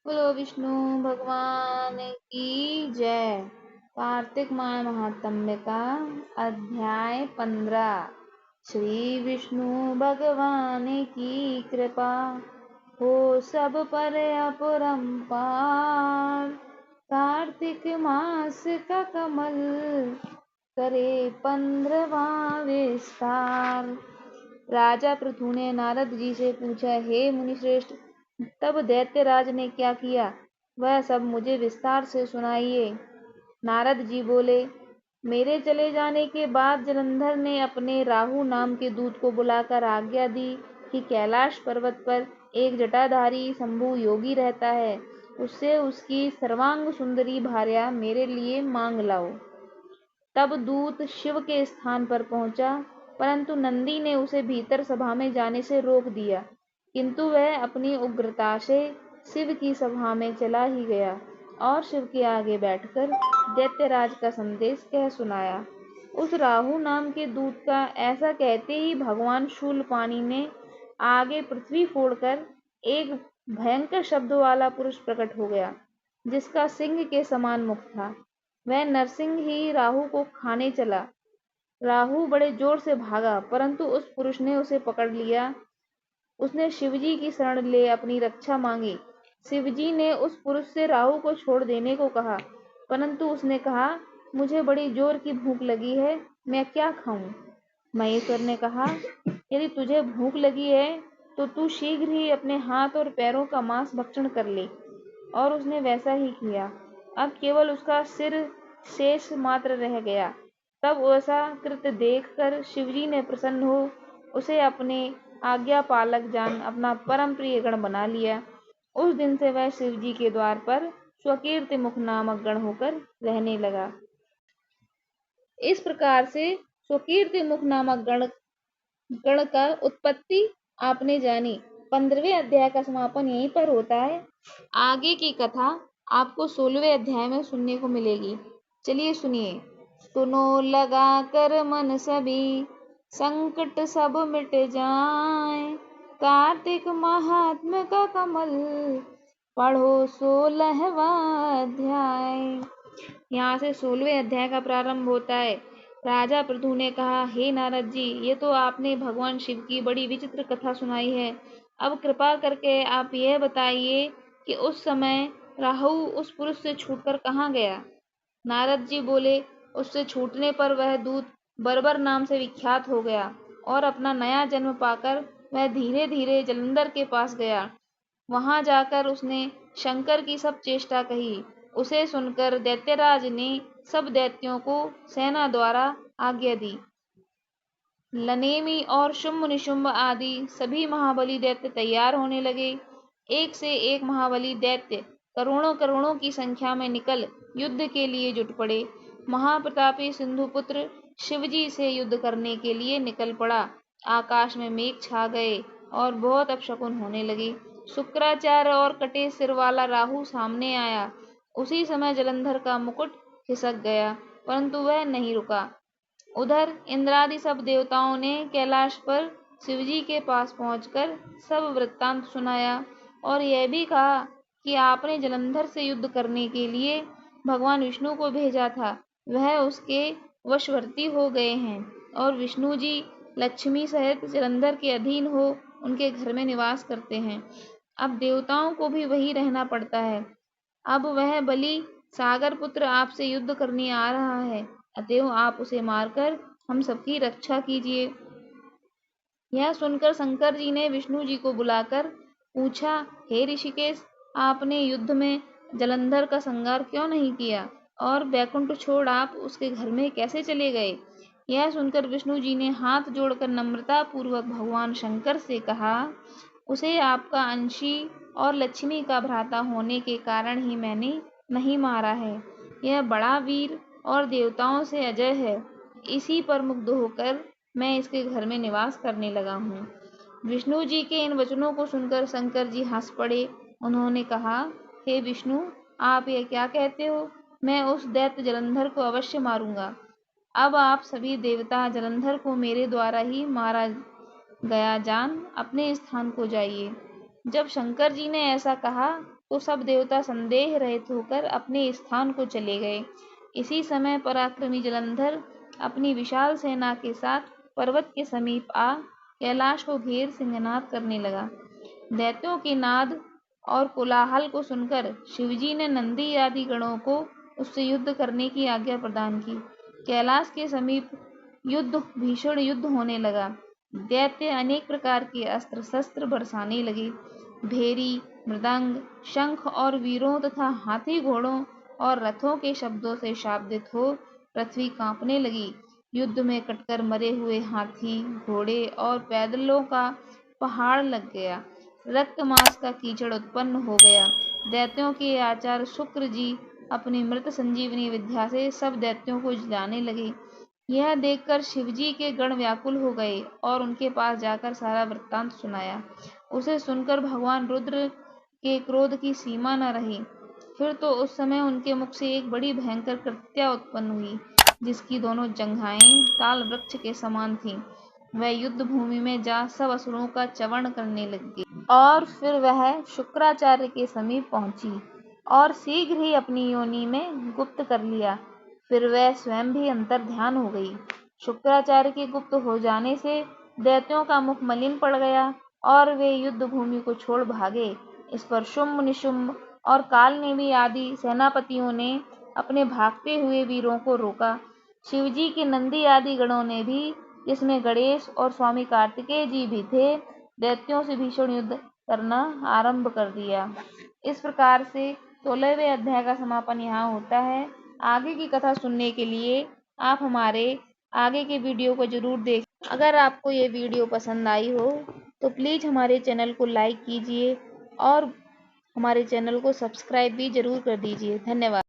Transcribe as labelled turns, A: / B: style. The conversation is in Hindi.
A: बोलो विष्णु भगवान की जय। कार्तिक माह महात्म्य का अध्याय 15। श्री विष्णु भगवान की कृपा हो सब पर अपरंपार। कार्तिक मास का कमल करे 15वां विस्तार। राजा पृथु ने नारद जी से पूछा, हे मुनिश्रेष्ठ, तब दैत्यराज ने क्या किया, वह सब मुझे विस्तार से सुनाइए। नारद जी बोले, मेरे चले जाने के बाद जलंधर ने अपने राहु नाम के दूत को बुलाकर आज्ञा दी कि कैलाश पर्वत पर एक जटाधारी शंभु योगी रहता है, उससे उसकी सर्वांग सुंदरी भार्या मेरे लिए मांग लाओ। तब दूत शिव के स्थान पर पहुंचा, परंतु नंदी ने उसे भीतर सभा में जाने से रोक दिया, किंतु वह अपनी उग्रता से शिव की सभा में चला ही गया और शिव के आगे बैठकर दैत्यराज का संदेश कह सुनाया। उस राहु नाम के दूत का ऐसा कहते ही भगवान शूलपाणी ने आगे पृथ्वी फोड़कर एक भयंकर शब्द वाला पुरुष प्रकट हो गया, जिसका सिंह के समान मुख था। वह नरसिंह ही राहु को खाने चला। राहु बड़े जोर से भागा, परंतु उस पुरुष ने उसे पकड़ लिया। उसने शिवजी की शरण ले अपनी रक्षा मांगी। शिवजी ने उस पुरुष से राहु को छोड़ देने को कहा, परंतु उसने कहा, मुझे बड़ी जोर की भूख लगी है, मैं क्या खाऊं। महेश्वर ने कहा, यदि तुझे भूख लगी है तो तू शीघ्र ही अपने हाथ और पैरों का मांस भक्षण कर ले। और उसने वैसा ही किया। अब केवल उसका सिर शेष मात्र रह गया। तब वैसा कृत्य देखकर शिवजी ने प्रसन्न हो उसे अपने आज्ञा पालक जान अपना परम प्रिय गण बना लिया। उस दिन से वह शिवजी के द्वार पर स्वकीर्ति मुख नामक गण होकर रहने लगा। इस प्रकार से स्वकीर्ति मुख नामक गण गण का उत्पत्ति आपने जानी। 15वें अध्याय का समापन यहीं पर होता है। आगे की कथा आपको 16वें अध्याय में सुनने को मिलेगी। चलिए सुनिए। सुनो लगा कर मन सभी, संकट सब मिट जाए, कार्तिक महात्म्य का कमल पढ़ो 16वां अध्याय। यहाँ से 16वें अध्याय का प्रारंभ होता है। राजा पृथु ने कहा, हे नारद जी, ये तो आपने भगवान शिव की बड़ी विचित्र कथा सुनाई है। अब कृपा करके आप यह बताइए कि उस समय राहु उस पुरुष से छूटकर कहाँ गया। नारद जी बोले, उससे छूटने पर वह दूत बर्बर नाम से विख्यात हो गया और अपना नया जन्म पाकर वह धीरे धीरे जलंधर के पास गया। वहां जाकर उसने शंकर की सब चेष्टा कही। उसे सुनकर दैत्यराज ने सब दैत्यों को सेना द्वारा आज्ञा दी। लनेमी और शुंभ निशुंभ आदि सभी महाबली दैत्य तैयार होने लगे। एक से एक महाबली दैत्य करोड़ों करोड़ों की संख्या में निकल युद्ध के लिए जुट पड़े। महाप्रतापी सिंधुपुत्र शिवजी से युद्ध करने के लिए निकल पड़ा। आकाश में मेघ छा गए और बहुत अपशकुन होने लगे। शुक्राचार्य और कटे सिर वाला राहु सामने आया। उसी समय जलंधर का मुकुट खिसक गया, परंतु वह नहीं रुका। उधर इंद्रादि सब देवताओं ने कैलाश पर शिवजी के पास पहुंचकर सब वृत्तांत सुनाया और यह भी कहा कि आपने जलंधर से युद्ध करने के लिए भगवान विष्णु को भेजा था, वह उसके वशवर्ती हो गए हैं और विष्णु जी लक्ष्मी सहित जलंधर के अधीन हो उनके घर में निवास करते हैं। अब देवताओं को भी वही रहना पड़ता है। अब वह बलि सागर पुत्र आपसे युद्ध करने आ रहा है, अतएव आप उसे मारकर हम सबकी रक्षा कीजिए। यह सुनकर शंकर जी ने विष्णु जी को बुलाकर पूछा, हे ऋषिकेश, आपने युद्ध में जलंधर का संहार क्यों नहीं किया और वैकुंठ छोड़ आप उसके घर में कैसे चले गए। यह सुनकर विष्णु जी ने हाथ जोड़कर नम्रता पूर्वक भगवान शंकर से कहा, उसे आपका अंशी और लक्ष्मी का भ्राता होने के कारण ही मैंने नहीं मारा है। यह बड़ा वीर और देवताओं से अजय है। इसी पर मुग्ध होकर मैं इसके घर में निवास करने लगा हूँ। विष्णु जी के इन वचनों को सुनकर शंकर जी हंस पड़े। उन्होंने कहा, हे विष्णु, आप यह क्या कहते हो। मैं उस दैत्य जलंधर को अवश्य मारूंगा। अब आप सभी देवता जलंधर को मेरे द्वारा ही मारा गया जान अपने स्थान को जाइए। जब शंकर जी ने ऐसा कहा तो सब देवता संदेह रहित होकर अपने स्थान को चले गए। इसी समय पराक्रमी जलंधर अपनी विशाल सेना के साथ पर्वत के समीप आ कैलाश को घेर सिंहनाद करने लगा। दैत्यों के नाद और कोलाहल को सुनकर शिवजी ने नंदी आदि गणों को उससे युद्ध करने की आज्ञा प्रदान की। कैलाश के समीप भीषण युद्ध होने लगा। दैत्य अनेक प्रकार के अस्त्र शस्त्र बरसाने लगे। भेरी, मृदंग, शंख और वीरों तथा हाथी घोड़ों और रथों के शब्दों से शाब्दित हो पृथ्वी कांपने लगी। युद्ध में कटकर मरे हुए हाथी, घोड़े और पैदलों का पहाड़ लग गया। रक्त मांस का कीचड़ उत्पन्न हो गया। दैत्यों के आचार्य शुक्र जी अपनी मृत संजीवनी विद्या से सब दैत्यों को जिलाने लगे। यह देखकर शिवजी के गण व्याकुल हो गए और उनके पास जाकर सारा वृत्तांत सुनाया। उसे सुनकर भगवान रुद्र के क्रोध की सीमा न रही। फिर तो उस समय उनके मुख से एक बड़ी भयंकर कृत्या उत्पन्न हुई, जिसकी दोनों जंघाएं ताल वृक्ष के समान थीं। वह युद्ध भूमि में जा सब असुरों का च्यवण करने लगी और फिर वह शुक्राचार्य के समीप पहुंची और शीघ्र ही अपनी योनि में गुप्त कर लिया। फिर वह स्वयं भी अंतर ध्यान हो गई। शुक्राचार्य के गुप्त हो जाने से दैत्यों का मुख मलिन पड़ गया और वे युद्ध भूमि को छोड़ भागे। इस पर शुंभ, निशुंभ और कालनेमी आदि सेनापतियों ने अपने भागते हुए वीरों को रोका। शिवजी के नंदी आदि गणों ने भी, जिसमें गणेश और स्वामी कार्तिकेय जी भी थे, दैत्यों से भीषण युद्ध करना आरंभ कर दिया। इस प्रकार से 16वें अध्याय का समापन यहाँ होता है। आगे की कथा सुनने के लिए आप हमारे आगे के वीडियो को जरूर देखें। अगर आपको ये वीडियो पसंद आई हो तो प्लीज़ हमारे चैनल को लाइक कीजिए और हमारे चैनल को सब्सक्राइब भी जरूर कर दीजिए। धन्यवाद।